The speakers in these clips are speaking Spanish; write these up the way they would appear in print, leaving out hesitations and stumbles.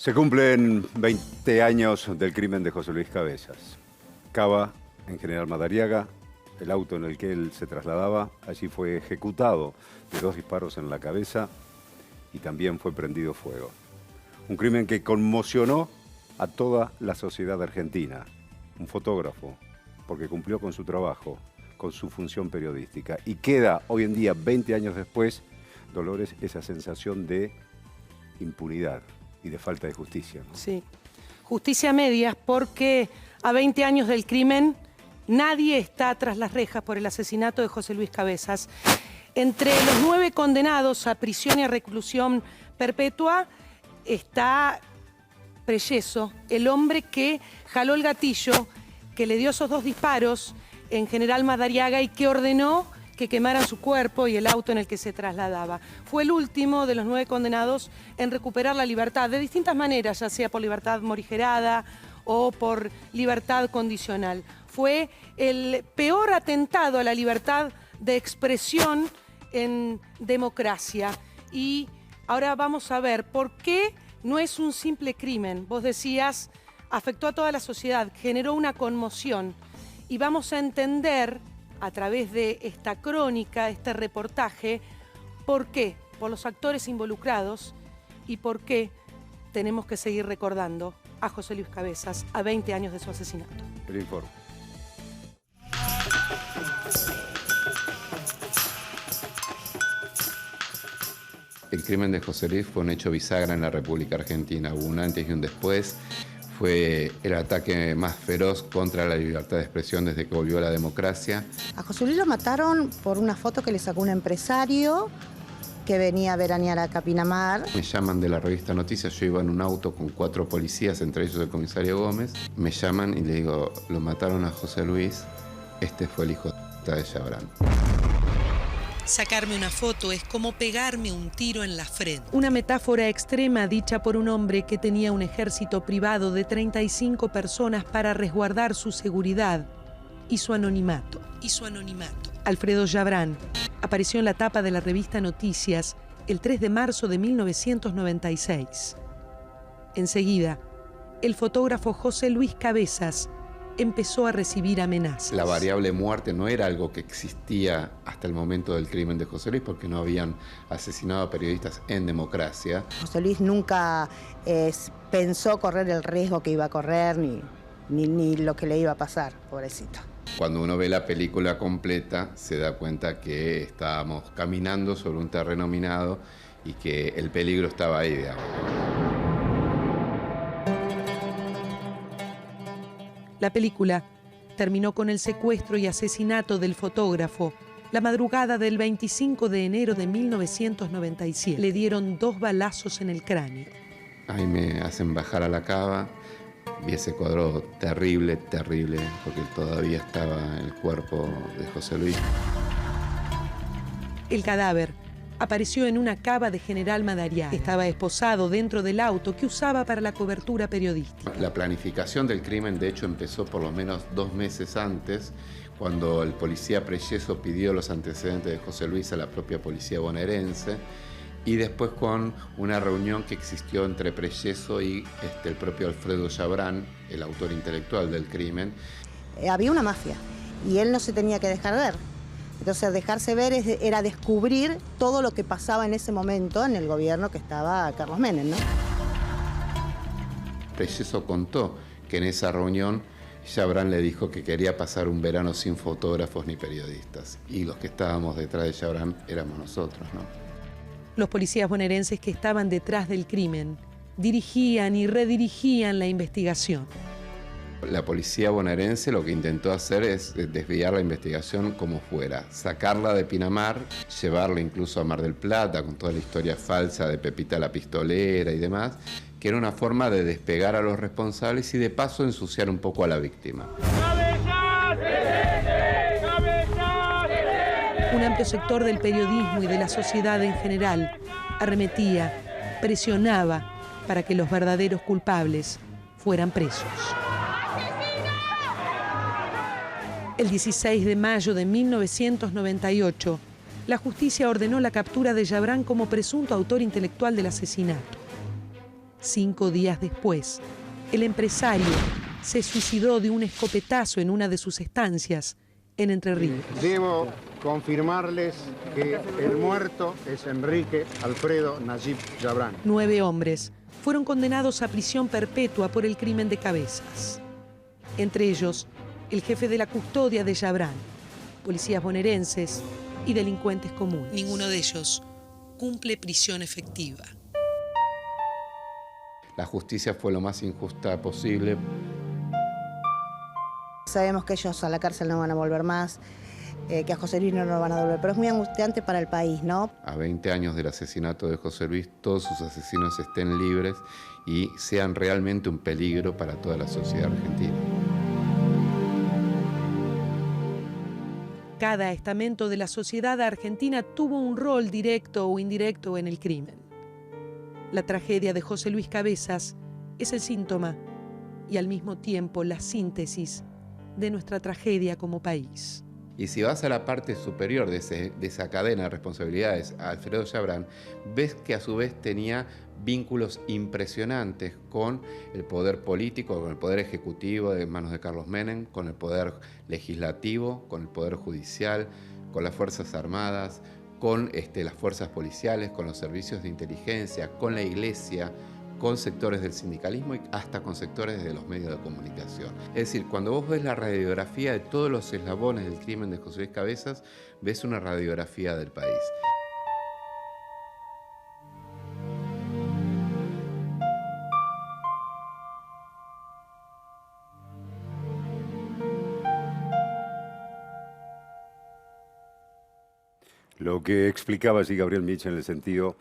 Se cumplen 20 años del crimen de José Luis Cabezas. Cava, en General Madariaga, el auto en el que él se trasladaba, allí fue ejecutado de 2 disparos en la cabeza y también fue prendido fuego. Un crimen que conmocionó a toda la sociedad argentina. Un fotógrafo, porque cumplió con su trabajo, con su función periodística. Y queda hoy en día, 20 años después, Dolores, esa sensación de impunidad y de falta de justicia, ¿no? Sí, justicia a medias, porque a 20 años del crimen nadie está tras las rejas por el asesinato de José Luis Cabezas. Entre los 9 condenados a prisión y a reclusión perpetua está Preyeso, el hombre que jaló el gatillo, que le dio esos 2 disparos en General Madariaga y que ordenó que quemaran su cuerpo y el auto en el que se trasladaba. Fue el último de los 9 condenados en recuperar la libertad de distintas maneras, ya sea por libertad morigerada o por libertad condicional. Fue el peor atentado a la libertad de expresión en democracia. Y ahora vamos a ver por qué no es un simple crimen. Vos decías, afectó a toda la sociedad, generó una conmoción. Y vamos a entender, a través de esta crónica, este reportaje, por qué, por los actores involucrados y por qué tenemos que seguir recordando a José Luis Cabezas a 20 años de su asesinato. El informe. El crimen de José Luis fue un hecho bisagra en la República Argentina. Hubo un antes y un después. Fue el ataque más feroz contra la libertad de expresión desde que volvió la democracia. A José Luis lo mataron por una foto que le sacó un empresario que venía a veranear a Capinamar. Me llaman de la revista Noticias, yo iba en un auto con 4 policías, entre ellos el comisario Gómez. Me llaman y le digo, lo mataron a José Luis, este fue el hijo de Chabrán. Sacarme una foto es como pegarme un tiro en la frente. Una metáfora extrema dicha por un hombre que tenía un ejército privado de 35 personas para resguardar su seguridad y su anonimato. Alfredo Chabrán apareció en la tapa de la revista Noticias el 3 de marzo de 1996. Enseguida, el fotógrafo José Luis Cabezas empezó a recibir amenazas. La variable muerte no era algo que existía hasta el momento del crimen de José Luis, porque no habían asesinado a periodistas en democracia. José Luis nunca pensó correr el riesgo que iba a correr, ni lo que le iba a pasar, pobrecito. Cuando uno ve la película completa, se da cuenta que estábamos caminando sobre un terreno minado y que el peligro estaba ahí, digamos. La película terminó con el secuestro y asesinato del fotógrafo la madrugada del 25 de enero de 1997. Le dieron 2 balazos en el cráneo. Ahí me hacen bajar a la cava. Vi ese cuadro terrible, porque todavía estaba el cuerpo de José Luis. El cadáver apareció en una cava de General Madariaga. Estaba esposado dentro del auto que usaba para la cobertura periodística. La planificación del crimen, de hecho, empezó por lo menos 2 meses antes, cuando el policía Preyeso pidió los antecedentes de José Luis a la propia policía bonaerense, y después con una reunión que existió entre Preyeso y el propio Alfredo Chabrán, el autor intelectual del crimen. Había una mafia y él no se tenía que dejar ver. Entonces, dejarse ver era descubrir todo lo que pasaba en ese momento en el gobierno que estaba Carlos Menem, ¿no? Preyeso contó que en esa reunión Chabrán le dijo que quería pasar un verano sin fotógrafos ni periodistas. Y los que estábamos detrás de Chabrán éramos nosotros, ¿no? Los policías bonaerenses que estaban detrás del crimen dirigían y redirigían la investigación. La policía bonaerense lo que intentó hacer es desviar la investigación como fuera, sacarla de Pinamar, llevarla incluso a Mar del Plata con toda la historia falsa de Pepita la Pistolera y demás, que era una forma de despegar a los responsables y de paso ensuciar un poco a la víctima. Un amplio sector del periodismo y de la sociedad en general arremetía, presionaba para que los verdaderos culpables fueran presos. El 16 de mayo de 1998, la justicia ordenó la captura de Chabrán como presunto autor intelectual del asesinato. 5 días después, el empresario se suicidó de un escopetazo en una de sus estancias en Entre Ríos. Debo confirmarles que el muerto es Enrique Alfredo Nayib Jabrán. 9 hombres fueron condenados a prisión perpetua por el crimen de Cabezas. Entre ellos, el jefe de la custodia de Jabrán, policías bonaerenses y delincuentes comunes. Ninguno de ellos cumple prisión efectiva. La justicia fue lo más injusta posible. Sabemos que ellos a la cárcel no van a volver más, que a José Luis no lo van a devolver, pero es muy angustiante para el país, ¿no? A 20 años del asesinato de José Luis, todos sus asesinos estén libres y sean realmente un peligro para toda la sociedad argentina. Cada estamento de la sociedad argentina tuvo un rol directo o indirecto en el crimen. La tragedia de José Luis Cabezas es el síntoma y al mismo tiempo la síntesis de nuestra tragedia como país. Y si vas a la parte superior de esa cadena de responsabilidades, a Alfredo Jabrán, ves que a su vez tenía vínculos impresionantes con el poder político, con el poder ejecutivo de manos de Carlos Menem, con el poder legislativo, con el poder judicial, con las Fuerzas Armadas, con las fuerzas policiales, con los servicios de inteligencia, con la iglesia, con sectores del sindicalismo y hasta con sectores de los medios de comunicación. Es decir, cuando vos ves la radiografía de todos los eslabones del crimen de José Luis Cabezas, ves una radiografía del país. Lo que explicaba allí Gabriel Mich en el sentido,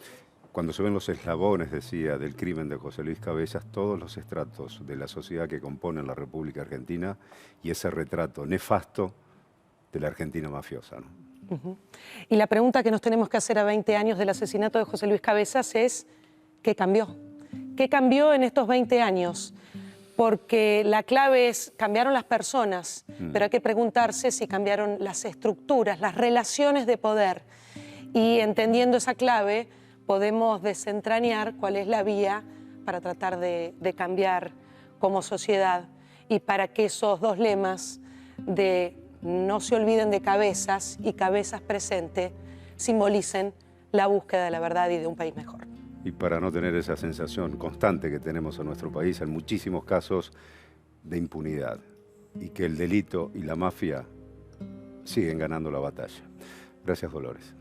cuando se ven los eslabones, decía, del crimen de José Luis Cabezas, todos los estratos de la sociedad que componen la República Argentina y ese retrato nefasto de la Argentina mafiosa, ¿no? Y la pregunta que nos tenemos que hacer a 20 años del asesinato de José Luis Cabezas es, ¿qué cambió? ¿Qué cambió en estos 20 años? Porque la clave es, cambiaron las personas, pero hay que preguntarse si cambiaron las estructuras, las relaciones de poder. Y entendiendo esa clave, podemos desentrañar cuál es la vía para tratar de cambiar como sociedad y para que esos dos lemas de no se olviden de Cabezas y Cabezas presente simbolicen la búsqueda de la verdad y de un país mejor. Y para no tener esa sensación constante que tenemos en nuestro país, en muchísimos casos de impunidad, y que el delito y la mafia siguen ganando la batalla. Gracias, Dolores.